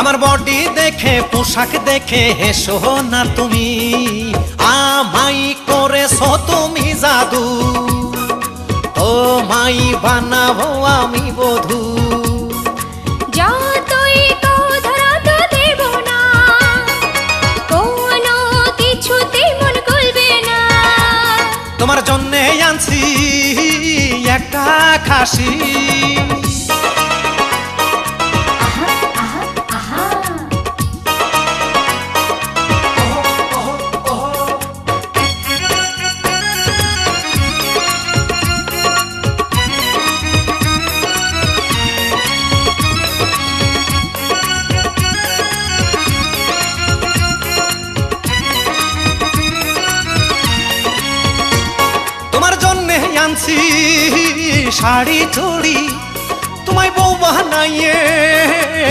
আমার বডি দেখে পোশাক দেখে হেসো না তুমি, আমাই করেছো তুমি জাদু, তোমাই বানাবো আমি বধূ। যতই ধরা তো দেব না, কোনো কিছুতে মন গলবে না। তোমার জন্যে আনছি একটা খাসি, আনছি শাড়ি চুড়ি, তোমায় বউ বানাইয়ে